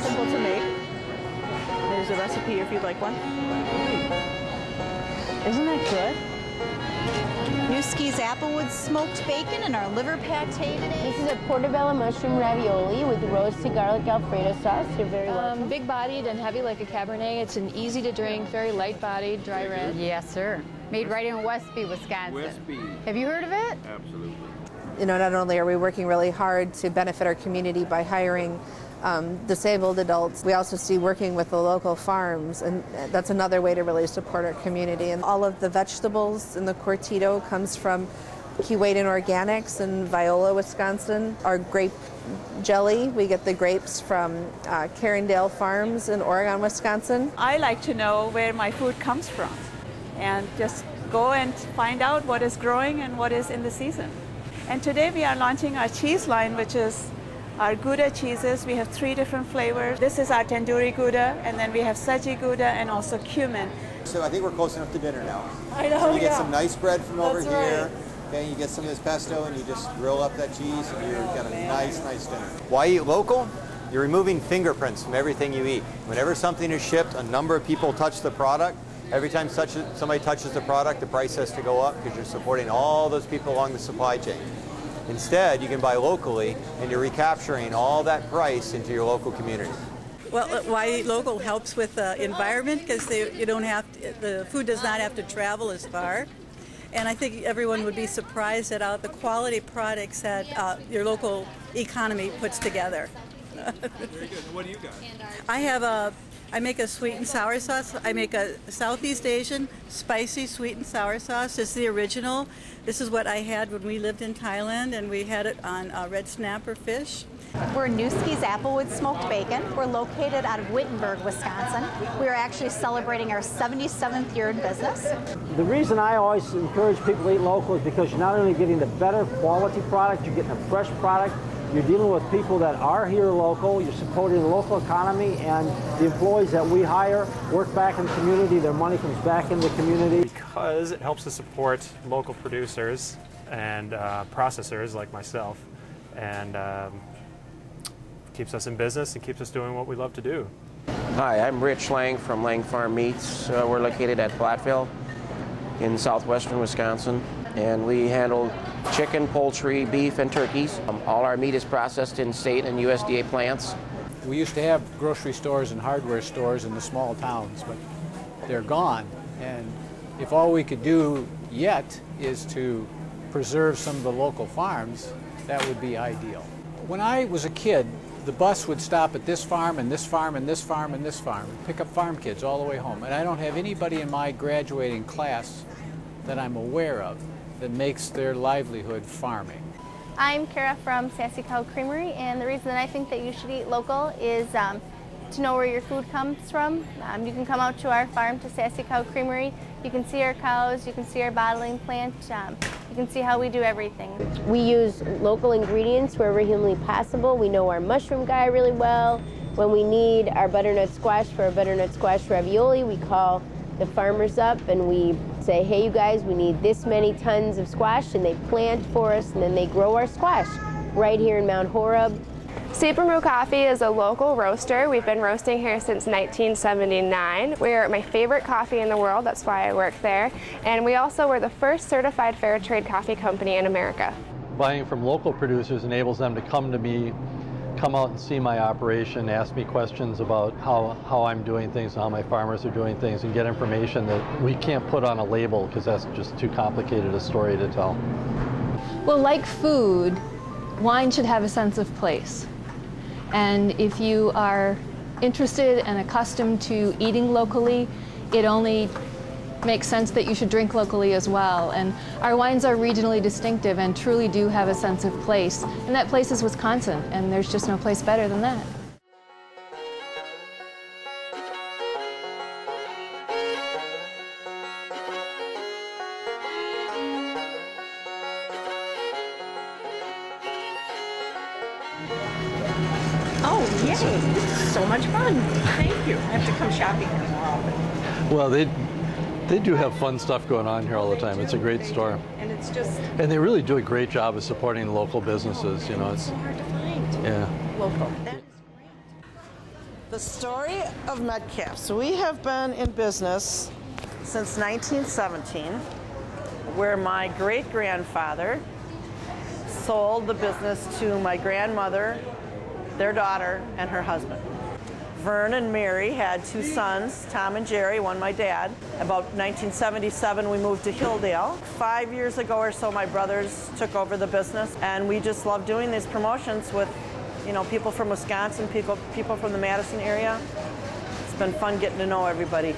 simple to make. There's a recipe if you'd like one. Isn't that good? Newski's Applewood smoked bacon and our liver pate today. This is a portobello mushroom ravioli with roasted garlic Alfredo sauce. You're very welcome. Big-bodied and heavy like a Cabernet. It's an easy-to-drink, very light-bodied, dry red. Yes, sir. Made right in Westby, Wisconsin. Westby. Have you heard of it? Absolutely. You know, not only are we working really hard to benefit our community by hiring disabled adults, we also see working with the local farms, and that's another way to really support our community. And all of the vegetables in the Cortito comes from Keewaydin Organics in Viola, Wisconsin. Our grape jelly, we get the grapes from Carindale Farms in Oregon, Wisconsin. I like to know where my food comes from and just go and find out what is growing and what is in the season. And today we are launching our cheese line, which is our Gouda cheeses. We have 3 different flavors. This is our tandoori Gouda, and then we have Saji Gouda and also cumin. So I think we're close enough to dinner now. I know, so you get some nice bread from over That's here. Right. Okay, you get some of this pesto and you just grill up that cheese and you've got a nice dinner. Why eat local? You're removing fingerprints from everything you eat. Whenever something is shipped, a number of people touch the product. Every time somebody touches the product, the price has to go up because you're supporting all those people along the supply chain. Instead, you can buy locally, and you're recapturing all that price into your local community. Well, why eat local helps with the environment because the food does not have to travel as far. And I think everyone would be surprised at the quality products that your local economy puts together. Very good. What do you got? I make a sweet and sour sauce. I make a Southeast Asian spicy sweet and sour sauce. It's the original. This is what I had when we lived in Thailand, and we had it on red snapper fish. We're Newski's Applewood smoked bacon. We're located out of Wittenberg, Wisconsin. We are actually celebrating our 77th year in business. The reason I always encourage people to eat local is because you're not only getting the better quality product, you're getting a fresh product. You're dealing with people that are here local, you're supporting the local economy, and the employees that we hire work back in the community, their money comes back in the community. Because it helps to support local producers and processors like myself, and keeps us in business and keeps us doing what we love to do. Hi, I'm Rich Lang from Lang Farm Meats. We're located at Platteville in southwestern Wisconsin, and we handle chicken, poultry, beef, and turkeys. All our meat is processed in state and USDA plants. We used to have grocery stores and hardware stores in the small towns, but they're gone. And if all we could do yet is to preserve some of the local farms, that would be ideal. When I was a kid, the bus would stop at this farm and this farm and this farm and this farm and pick up farm kids all the way home. And I don't have anybody in my graduating class that I'm aware of that makes their livelihood farming. I'm Kara from Sassy Cow Creamery, and the reason that I think that you should eat local is to know where your food comes from. You can come out to our farm, to Sassy Cow Creamery. You can see our cows, you can see our bottling plant, you can see how we do everything. We use local ingredients wherever humanly possible. We know our mushroom guy really well. When we need our butternut squash for our butternut squash ravioli, we call the farmers up and we say, hey you guys, we need this many tons of squash, and they plant for us and then they grow our squash right here in Mount Horeb. Supermoo Coffee is a local roaster. We've been roasting here since 1979. We're my favorite coffee in the world, that's why I work there. And we also were the first certified fair trade coffee company in America. Buying from local producers enables them to come to me, come out and see my operation, ask me questions about how I'm doing things, how my farmers are doing things, and get information that we can't put on a label because that's just too complicated a story to tell. Well, like food, wine should have a sense of place. And if you are interested and accustomed to eating locally, it only makes sense that you should drink locally as well. And our wines are regionally distinctive and truly do have a sense of place. And that place is Wisconsin, and there's just no place better than that. Oh, yay! So much fun. Thank you. I have to come shopping here more often. Well, they do have fun stuff going on here all the time. It's a great store. And it's just... And they really do a great job of supporting local businesses, you know. It's so hard to find. Yeah. Local. The story of Metcalfes. We have been in business since 1917, where my great-grandfather sold the business to my grandmother, their daughter, and her husband. Vern and Mary had two sons, Tom and Jerry, one my dad. About 1977, we moved to Hilldale. 5 years ago or so, my brothers took over the business, and we just love doing these promotions with, you know, people from Wisconsin, people from the Madison area. It's been fun getting to know everybody.